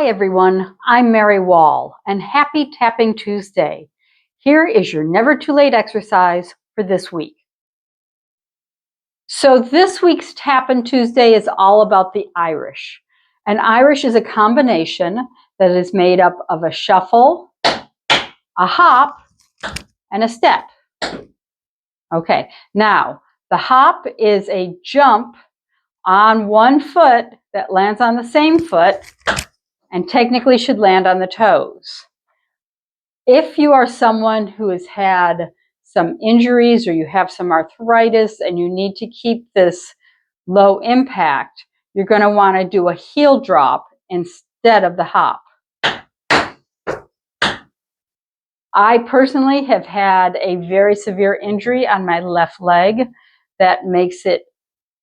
Hi everyone, I'm Mary Wall and happy Tapping Tuesday. Here is your Never Too Late exercise for this week. So this week's Tappin' Tuesday is all about the Irish. An Irish is a combination that is made up of a shuffle, a hop, and a step. Okay, now the hop is a jump on one foot that lands on the same foot and technically should land on the toes. If you are someone who has had some injuries or you have some arthritis and you need to keep this low impact, you're going to want to do a heel drop instead of the hop. I personally have had a very severe injury on my left leg that makes it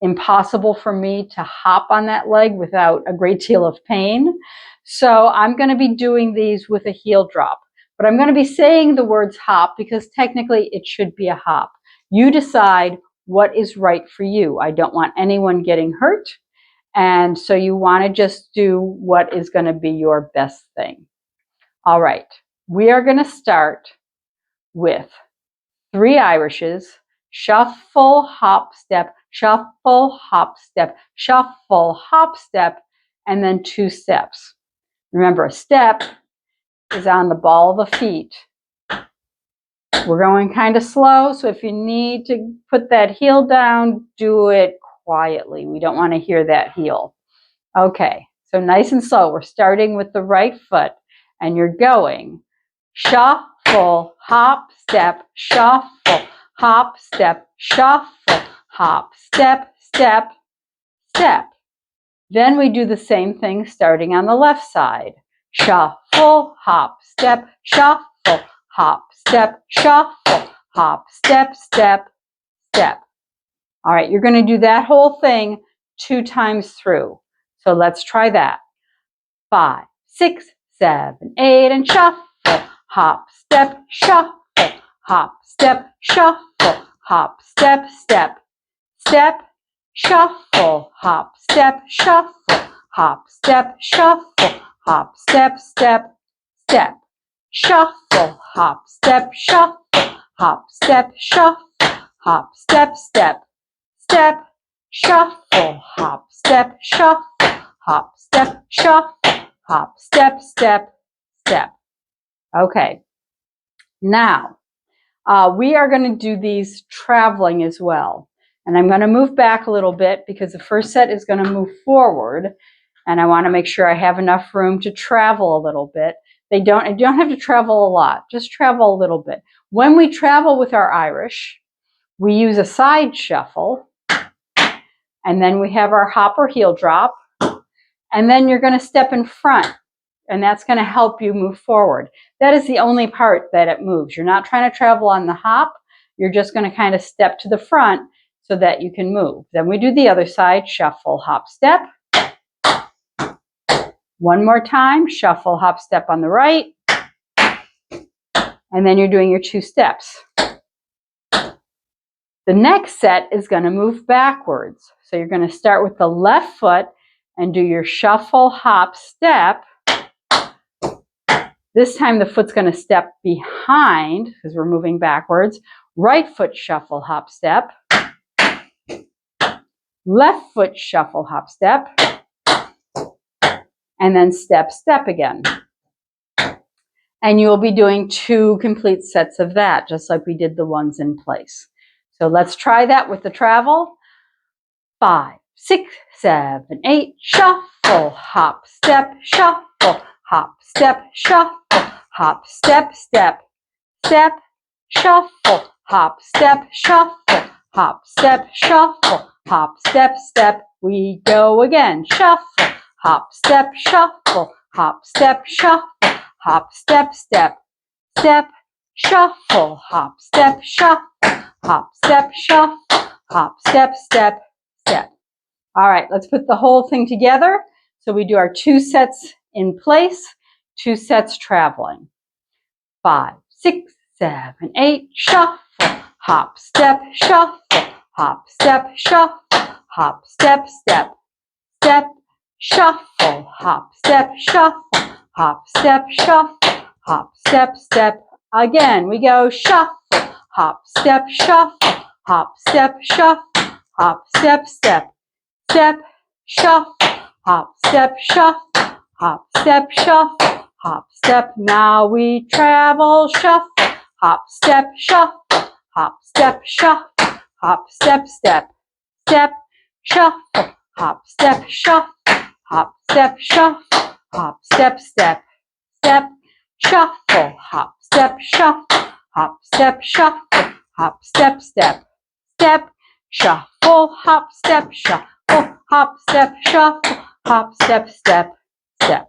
impossible for me to hop on that leg without a great deal of pain. So I'm going to be doing these with a heel drop. But I'm going to be saying the words hop because technically it should be a hop. You decide what is right for you. I don't want anyone getting hurt. And so you want to just do what is going to be your best thing. All right. We are going to start with 3 Irishes. Shuffle, hop, step, shuffle, hop, step, shuffle, hop, step, and then 2 steps. Remember, a step is on the ball of the feet. We're going kind of slow, so if you need to put that heel down, do it quietly. We don't want to hear that heel. Okay, so nice and slow. We're starting with the right foot, and you're going shuffle, hop, step, shuffle, hop, step, shuffle, hop, step, step, step. Then we do the same thing starting on the left side. Shuffle, hop, step, shuffle, hop, step, shuffle, hop, step, step, step. All right, you're going to do that whole thing 2 times through. So let's try that. 5, 6, 7, 8, and shuffle. Hop, step, shuffle. Hop, step, shuffle. Hop, step, step, step, shuffle. Hop, step, shuffle. Hop, step, shuffle. Hop, step, step, step. Shuffle, hop, step, shuffle. Hop, step, shuffle. Hop, step, step, step. Shuffle, hop, step, shuffle. Hop, step, shuffle. Hop, step, step, step. Okay. Now, we are going to do these traveling as well. And I'm going to move back a little bit because the first set is going to move forward. And I want to make sure I have enough room to travel a little bit. You don't have to travel a lot. Just travel a little bit. When we travel with our Irish, we use a side shuffle. And then we have our hop or heel drop. And then you're going to step in front. And that's going to help you move forward. That is the only part that it moves. You're not trying to travel on the hop. You're just going to kind of step to the front so that you can move. Then we do the other side, shuffle, hop, step. One more time, shuffle, hop, step on the right. And then you're doing your 2 steps. The next set is going to move backwards. So you're going to start with the left foot and do your shuffle, hop, step. This time the foot's going to step behind because we're moving backwards. Right foot shuffle, hop, step. Left foot shuffle, hop, step. And then step, step again. And you'll be doing 2 complete sets of that, just like we did the ones in place. So let's try that with the travel. 5, 6, 7, 8, shuffle, hop, step, shuffle, hop, step, shuffle, hop, step, step, step, shuffle, hop, step, shuffle, hop, step, shuffle, hop, step, step. We go again. Shuffle, hop, step, shuffle, hop, step, shuffle, hop, step, step, step, shuffle, hop, step, shuffle, hop, step, shuffle, hop, step, step, step. All right, let's put the whole thing together. So we do our 2 sets in place, 2 sets traveling. 5, 6, 7, 8, shuffle, hop, step, shuffle, hop, step, shuffle, hop, step, step, step, shuffle, hop, step, shuffle, hop, step, shuffle, hop, step, step. Again, we go shuffle, hop, step, shuffle, hop, step, shuffle, hop, step, step, step, shuffle, hop, step, shuffle, hop, step, shuffle, hop, step. Now we travel, shuffle, hop, step, shuffle, hop, step, shuffle, hop, step, step, step, shuffle, hop, step, shuffle, hop, step, shuffle, hop, step, step, step, shuffle, hop, step, shuffle, hop, step, shuffle, hop, step, step, step, shuffle, hop, step, shuffle, hop, step, shuffle, hop, step, step, step.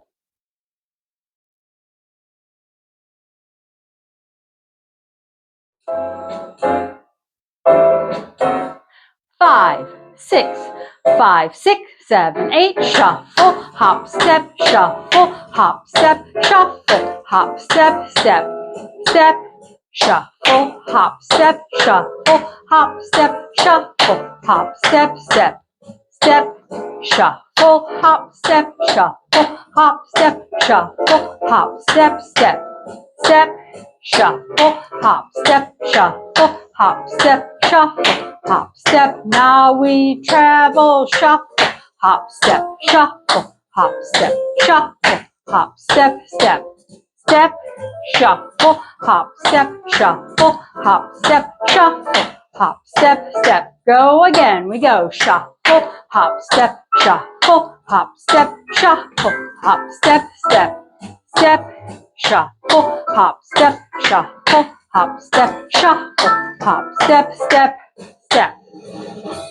5, 6, 5, 6, 7, 8, shuffle, hop, step, shuffle, hop, step, shuffle, hop, step, step, step, shuffle, hop, step, shuffle, hop, step, shuffle, hop, step, step, step, shuffle, hop, step, shuffle, hop, step, shuffle, hop, step, step, step, shuffle, hop, step, shuffle, hop, step, shuffle, hop, step. Now we travel, shuffle, hop, step, shuffle, hop, step, shuffle, hop, step, step, step, shuffle, hop, step, shuffle, hop, step, shuffle, hop, step, step. Go again. We go shuffle, hop, step, shuffle, hop, step, shuffle, hop, step, step, step, shuffle, hop, step, shuffle, hop, step, shuffle, hop, step, step, step.